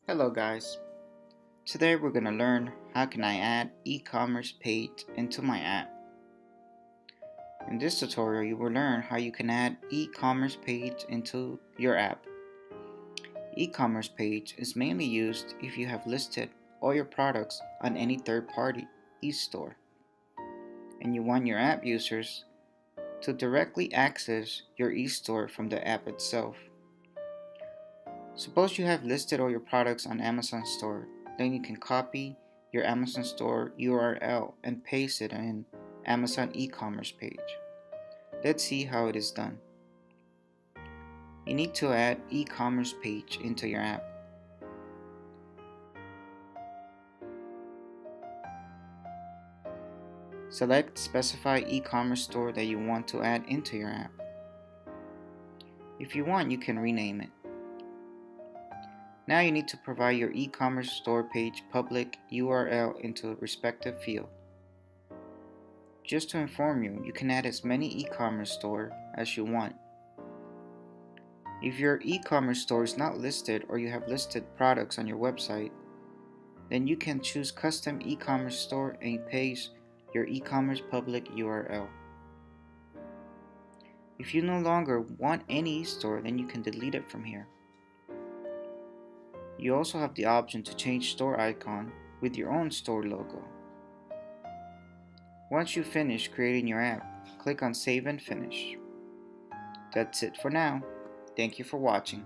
Hello guys. Today we're going to learn how can I add e-commerce page into my app. In this tutorial you will learn how you can add e-commerce page into your app. E-commerce page is mainly used if you have listed all your products on any third-party e-store and you want your app users to directly access your e-store from the app itself. Suppose you have listed all your products on Amazon store, then you can copy your Amazon store URL and paste it in Amazon e-commerce page. Let's see how it is done. You need to add e-commerce page into your app. Select specify e-commerce store that you want to add into your app. If you want, you can rename it. Now you need to provide your e-commerce store page public URL into the respective field. Just to inform you, you can add as many e-commerce store as you want. If your e-commerce store is not listed or you have listed products on your website, then you can choose custom e-commerce store and paste your e-commerce public URL. If you no longer want any e-store, then you can delete it from here. You also have the option to change store icon with your own store logo. Once you finish creating your app, click on Save and Finish. That's it for now. Thank you for watching.